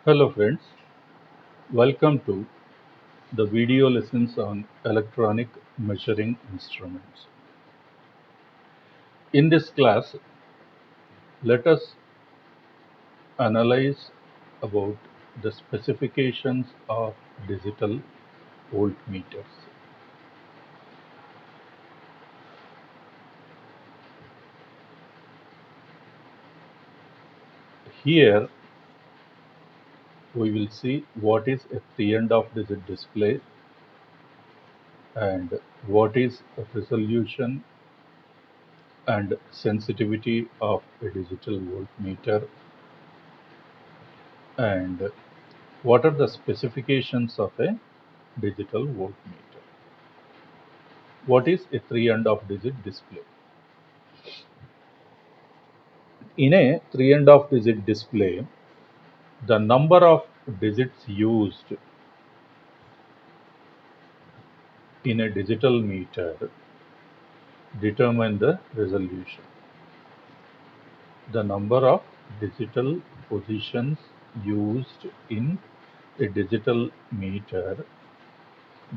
Hello friends, welcome to the video lessons on electronic measuring instruments. In this class, let us analyze about the specifications of digital voltmeters. Here we will see what is a 3 and half digit display and what is a resolution and sensitivity of a digital voltmeter and what are the specifications of a digital voltmeter. What is a 3 and half digit display? In a 3 and half digit display, the number of digits used in a digital meter determine the resolution. The number of digital positions used in a digital meter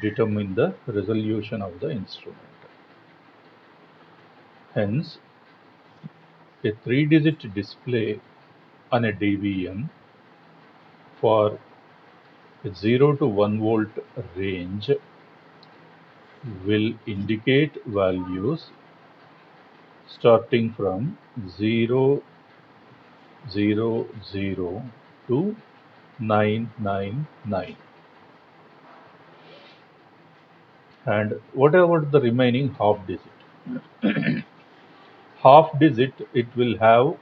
determine the resolution of the instrument. Hence, a 3-digit display on a DVM for a 0 to 1 volt range will indicate values starting from 0, 0, 0 to 999. And what about the remaining half digit? Half digit, it will have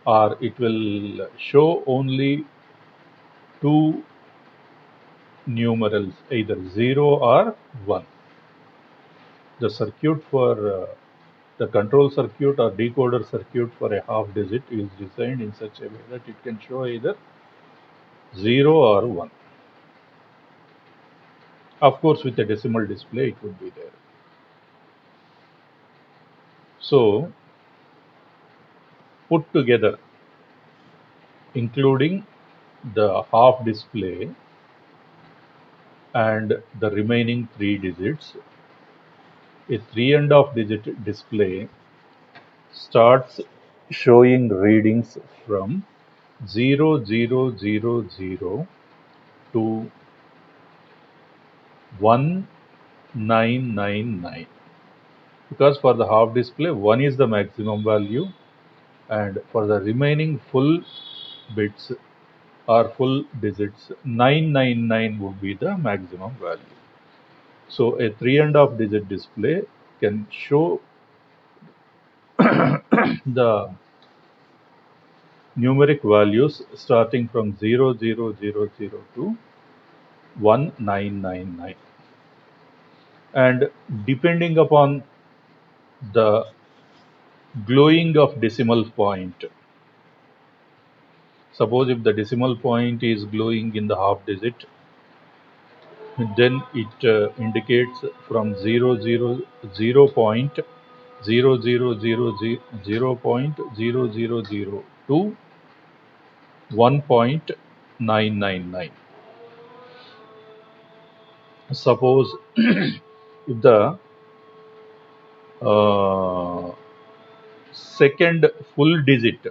or it will show only two numerals, either 0 or 1. The circuit for the control circuit or decoder circuit for a half digit is designed in such a way that it can show either 0 or 1. Of course, with a decimal display, it would be there. So, put together, including the half display and the remaining 3 digits, a 3 and half digit display starts showing readings from 0000 to 1999, because for the half display 1 is the maximum value and for the remaining full bits or full digits 999 would be the maximum value. So a 3 and half digit display can show the numeric values starting from 0000 to 1999, and depending upon the glowing of decimal point. Suppose if the decimal point is glowing in the half digit, then it indicates from 0.0000 to 1.999. Suppose if the uh, second full digit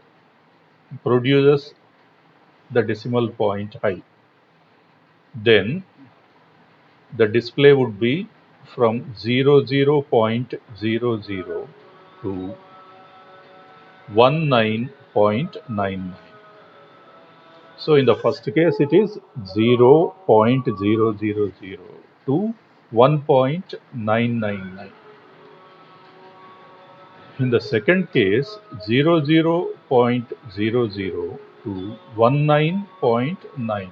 produces the decimal point high, then the display would be from 00.00 to 19.99. So in the first case it is 0.000 to 1.999. In the second case 00.00 to 19.99.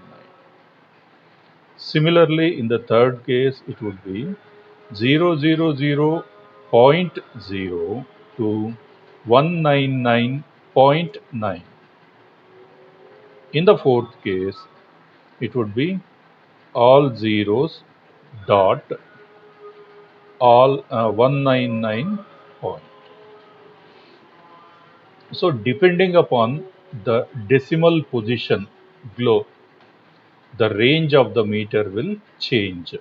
Similarly, in the third case, it would be 0.0 to 199.9. In the fourth case, it would be all zeros dot all 199 point. So, depending upon the decimal position glow, the range of the meter will change.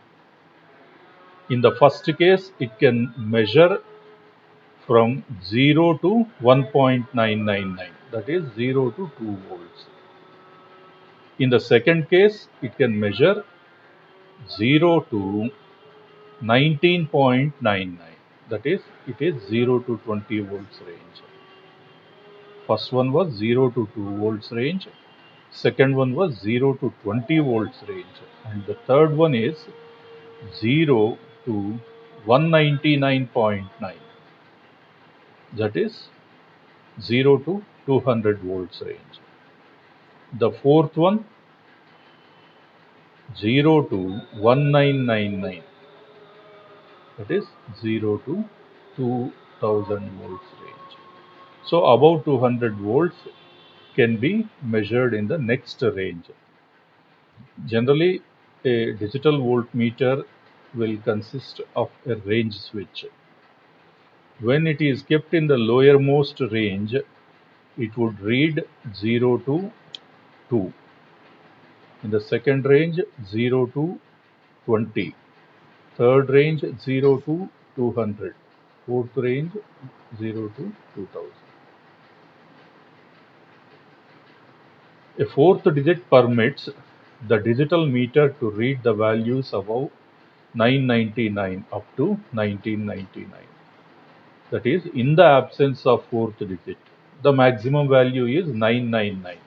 In the first case, it can measure from 0 to 1.999, that is 0 to 2 volts. In the second case, it can measure 0 to 19.99, that is it is 0 to 20 volts range. First one was 0 to 2 volts range, second one was 0 to 20 volts range, and the third one is 0 to 199.9, that is 0 to 200 volts range. The fourth one 0 to 1999, that is 0 to 2000 volts range. So above 200 volts can be measured in the next range. Generally, a digital voltmeter will consist of a range switch. When it is kept in the lowermost range, it would read 0 to 2. In the second range, 0 to 20. Third range, 0 to 200. Fourth range, 0 to 2000. A fourth digit permits the digital meter to read the values above 999 up to 1999. That is, in the absence of fourth digit, the maximum value is 999.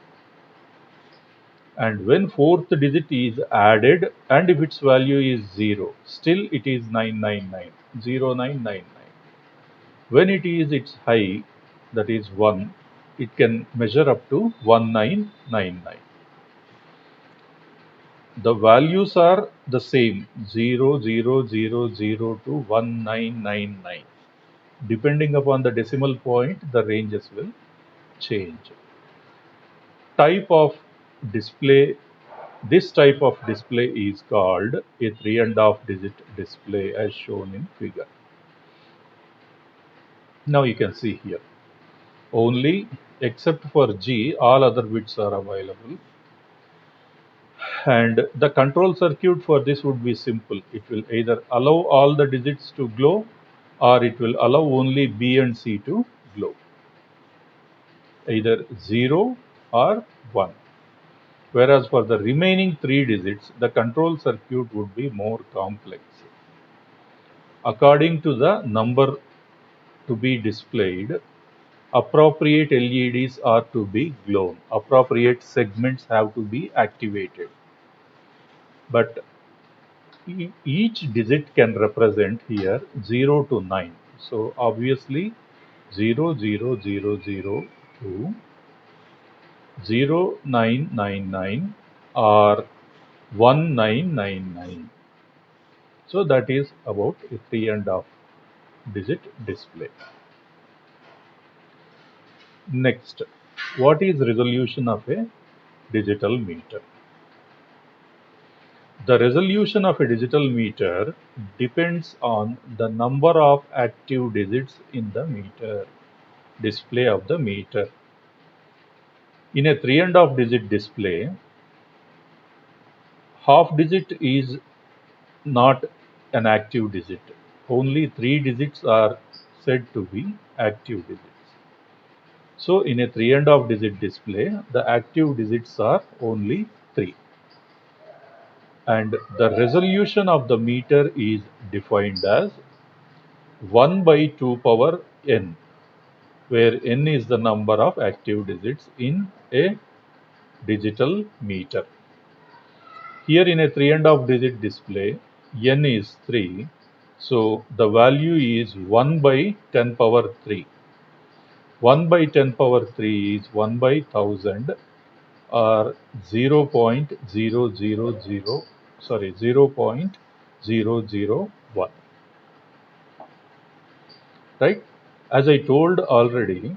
And when fourth digit is added and if its value is 0, still it is 999, 0999. When it is its high, that is 1, it can measure up to 1999. The values are the same, 0000 to 1999. Depending upon the decimal point, the ranges will change. Type of display. This type of display is called a 3.5 digit display as shown in figure. Now you can see here. Only except for G, all other bits are available. And the control circuit for this would be simple. It will either allow all the digits to glow or it will allow only B and C to glow. Either 0 or 1. Whereas for the remaining 3 digits, the control circuit would be more complex. According to the number to be displayed, appropriate LEDs are to be glown. Appropriate segments have to be activated. But each digit can represent here 0 to 9. So obviously 0000 to 0999 or 1999. So that is about a 3.5 digit display. Next, what is resolution of a digital meter? The resolution of a digital meter depends on the number of active digits in the meter display of the meter. In a 3.5 digit display, half digit is not an active digit. Only 3 digits are said to be active digits. So in a 3.5 digit display, the active digits are only 3. And the resolution of the meter is defined as 1 by 2 power n, where n is the number of active digits in a digital meter. Here in a 3.5 digit display, n is 3, so the value is 1 by 10 power 3. 1 by 10 power 3 is 1 by 1000 or 0.001, right? As I told already,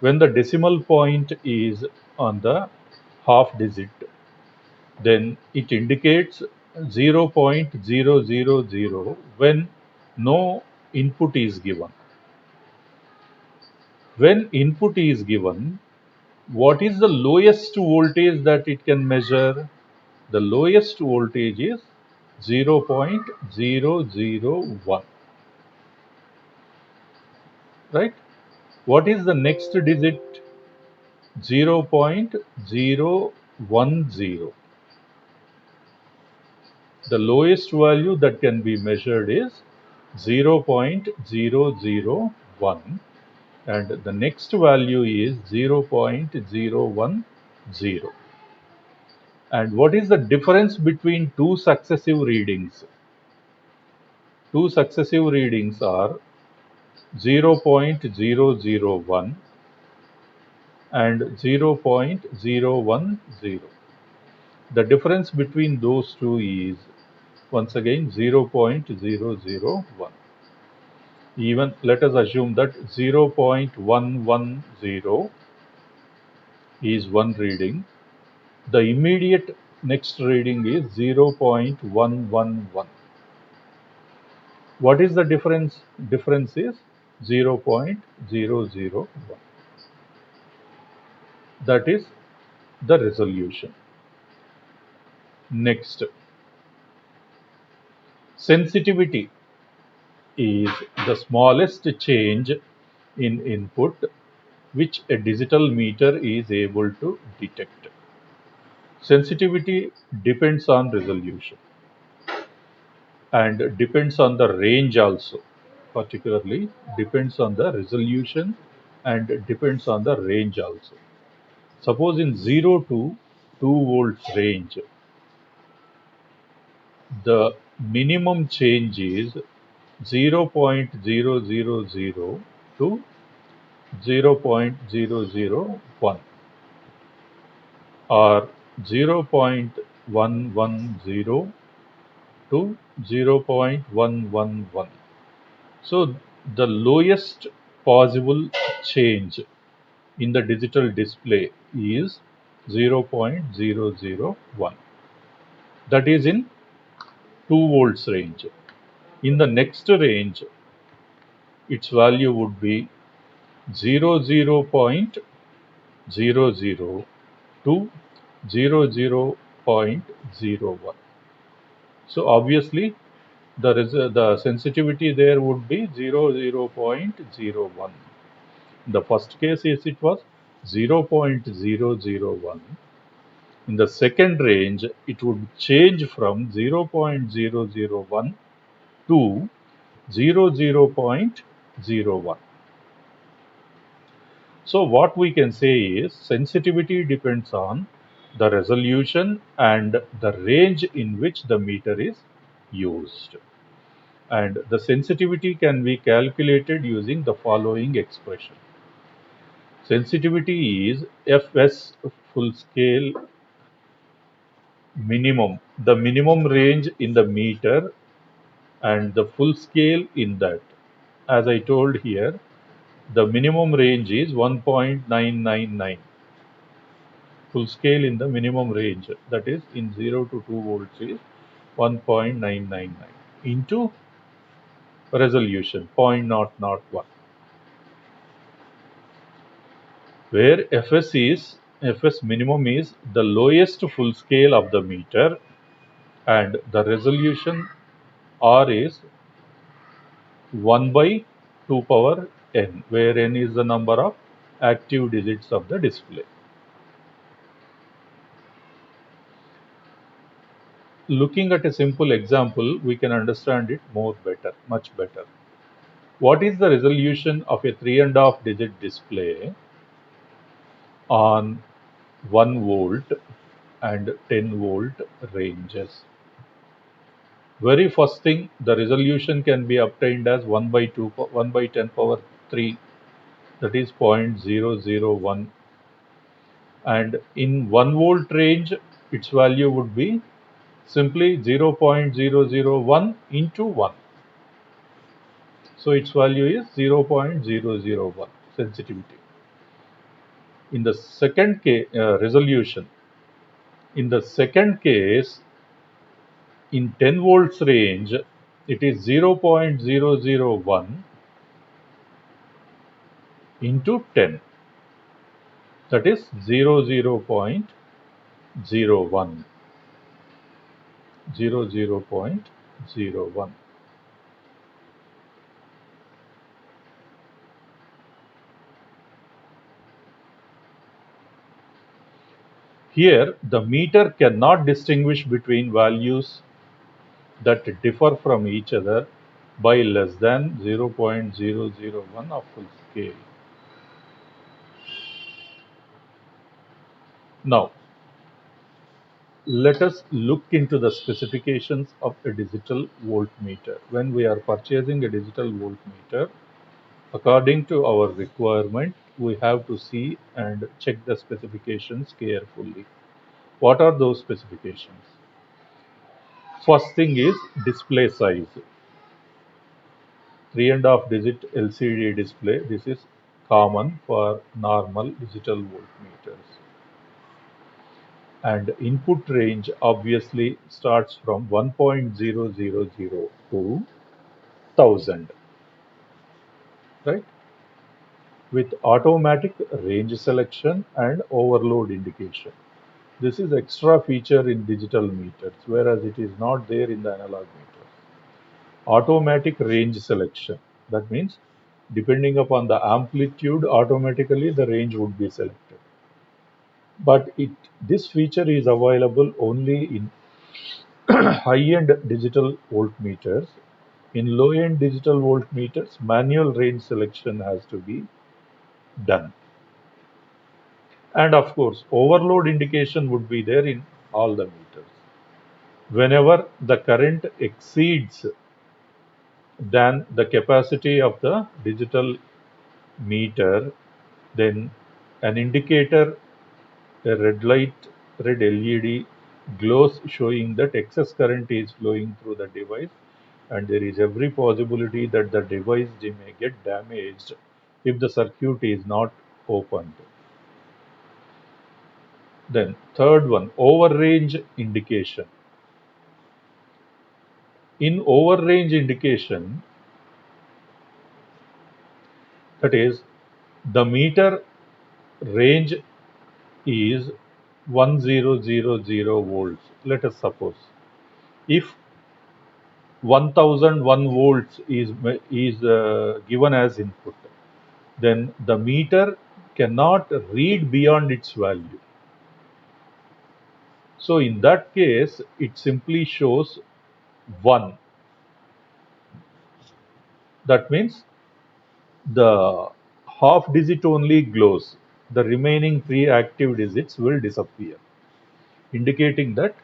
when the decimal point is on the half digit, then it indicates 0.000 when no input is given. When input is given, what is the lowest voltage that it can measure? The lowest voltage is 0.001, right? What is the next digit? 0.010. The lowest value that can be measured is 0.001, and the next value is 0.010. And what is the difference between two successive readings? Two successive readings are 0.001 and 0.010. The difference between those two is once again 0.001. Even let us assume that 0.110 is one reading. The immediate next reading is 0.111. What is the difference? Difference is 0.001. That is the resolution. Next, sensitivity is the smallest change in input which a digital meter is able to detect. Sensitivity depends on resolution and depends on the range also. Particularly depends on the resolution and depends on the range also. Suppose in 0 to 2 volts range, the minimum change is 0.000 to 0.001 or 0.110 to 0.111. So the lowest possible change in the digital display is 0.001. That is in 2 volts range. In the next range, its value would be 00.00 to 00.01. So obviously the sensitivity there would be 00.01. The first case is it was 0.001. In the second range, it would change from 0.001 to 00.01. So what we can say is sensitivity depends on the resolution and the range in which the meter is used. And the sensitivity can be calculated using the following expression. Sensitivity is Fs full scale minimum, the minimum range in the meter and the full scale in that. As I told here, the minimum range is 1.999. Full scale in the minimum range, that is in 0 to 2 volts is 1.999 into resolution 0.001, where Fs minimum is the lowest full scale of the meter and the resolution R is 1 by 2 power n, where n is the number of active digits of the display. Looking at a simple example, we can understand it much better. What is the resolution of a 3.5 digit display on 1 volt and 10 volt ranges? Very first thing, the resolution can be obtained as 1 by 1 by 10 power 3, that is 0.001, and in 1 volt range its value would be simply 0.001 into 1. So its value is 0.001 sensitivity. In the second case, resolution. In the second case, in 10 volts range, it is 0.001 into 10. That is 0.01. 0.01. Here, the meter cannot distinguish between values that differ from each other by less than 0.001 of full scale. Now, let us look into the specifications of a digital voltmeter. When we are purchasing a digital voltmeter, according to our requirement, we have to see and check the specifications carefully. What are those specifications? First thing is display size. 3.5 digit LCD display. This is common for normal digital voltmeters. And input range obviously starts from 1.000 to 1000, right? With automatic range selection and overload indication. This is extra feature in digital meters, whereas it is not there in the analog meters. Automatic range selection. That means depending upon the amplitude, automatically the range would be selected. But this feature is available only in high-end digital voltmeters. In low-end digital voltmeters, manual range selection has to be done. And of course, overload indication would be there in all the meters. Whenever the current exceeds than the capacity of the digital meter, then an indicator, a red LED glows showing that excess current is flowing through the device, and there is every possibility that the device may get damaged if the circuit is not opened. Then third one, overrange indication. In overrange indication, that is, the meter range is 1000 volts. Let us suppose if 1001 volts is given as input, then the meter cannot read beyond its value. So in that case, it simply shows 1. That means the half digit only glows. The remaining 3 active digits will disappear, indicating that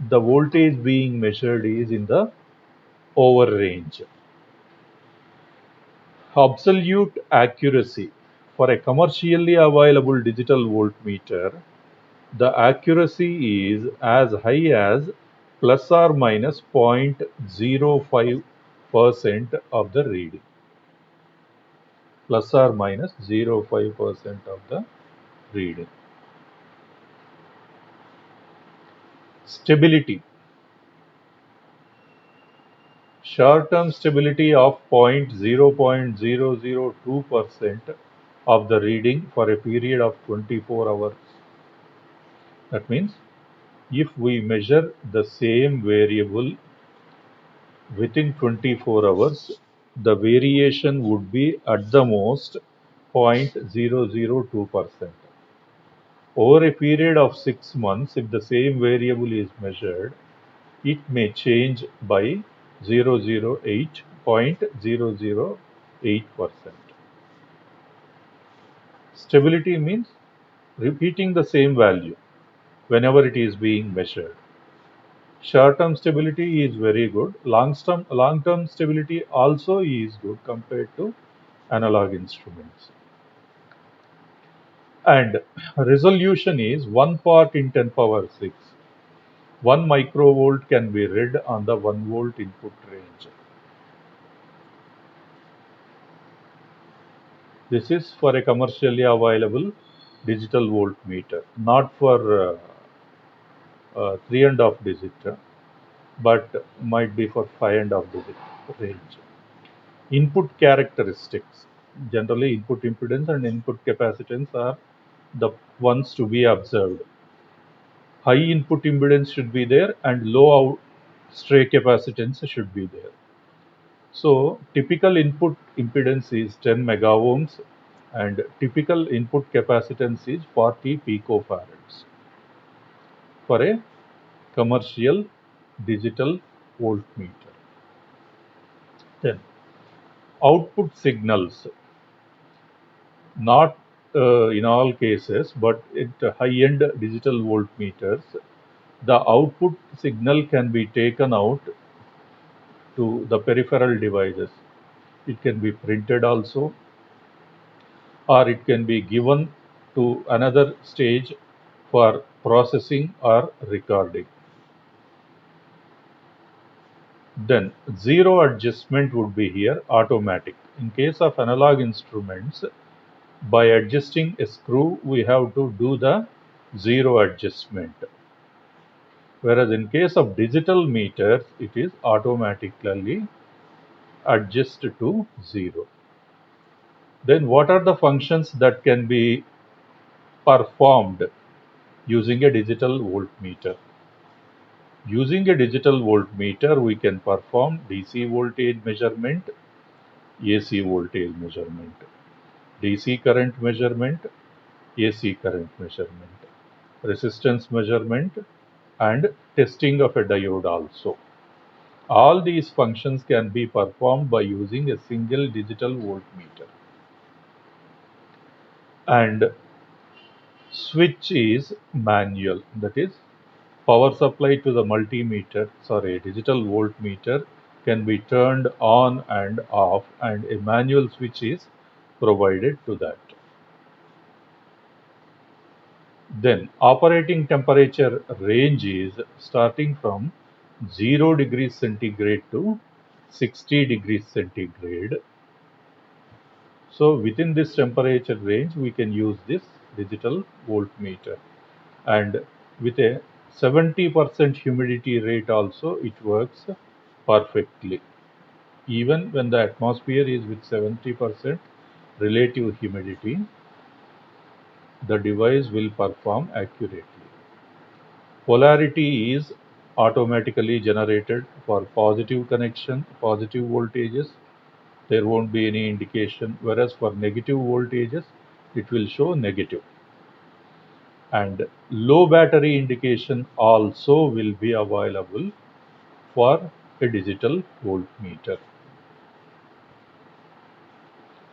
the voltage being measured is in the over range. Absolute accuracy. For a commercially available digital voltmeter, the accuracy is as high as plus or minus 0.05% of the reading. Plus or minus 0.05% of the reading. Stability. Short-term stability of 0.002% of the reading for a period of 24 hours. That means if we measure the same variable within 24 hours, the variation would be at the most 0.002%. Over a period of 6 months, if the same variable is measured, it may change by 0.008%. Stability means repeating the same value whenever it is being measured. Short-term stability is very good. Long-term stability also is good compared to analog instruments. And resolution is 1 part in 10 power 6. 1 microvolt can be read on the 1 volt input range. This is for a commercially available digital voltmeter, not for 3.5 digit, but might be for 5.5 digit range. Input characteristics. Generally, input impedance and input capacitance are the ones to be observed. high input impedance should be there and low stray capacitance should be there. So typical input impedance is 10 mega ohms and typical input capacitance is 40 picofarads for a commercial digital voltmeter. Then output signals, not in all cases, but at high-end digital voltmeters, the output signal can be taken out to the peripheral devices. It can be printed also, or it can be given to another stage for processing or recording. Then zero adjustment would be here automatic. In case of analog instruments, by adjusting a screw, we have to do the zero adjustment. Whereas in case of digital meters, it is automatically adjusted to zero. Then what are the functions that can be performed using a digital voltmeter? Using a digital voltmeter, we can perform DC voltage measurement, AC voltage measurement, DC current measurement, AC current measurement, resistance measurement, and testing of a diode also. All these functions can be performed by using a single digital voltmeter. And switch is manual, that is, power supply to the digital voltmeter can be turned on and off, and a manual switch is provided to that. Then operating temperature range is starting from 0 degrees centigrade to 60 degrees centigrade. So within this temperature range, we can use this digital voltmeter. And with a 70% humidity rate also, it works perfectly. Even when the atmosphere is with 70% relative humidity, the device will perform accurately. Polarity is automatically generated for positive connection, positive voltages. There won't be any indication, whereas for negative voltages, it will show negative. And low battery indication also will be available for a digital voltmeter.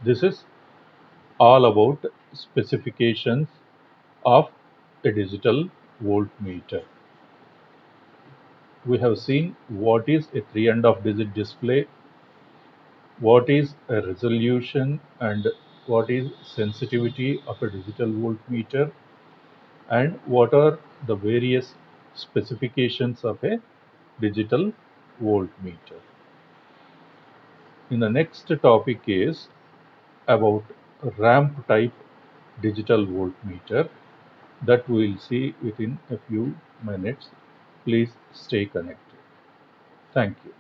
This is all about specifications of a digital voltmeter. We have seen what is a 3.5 digit display, what is a resolution, and what is sensitivity of a digital voltmeter, and what are the various specifications of a digital voltmeter. In the next topic is about ramp type digital voltmeter that we will see within a few minutes. Please stay connected. Thank you.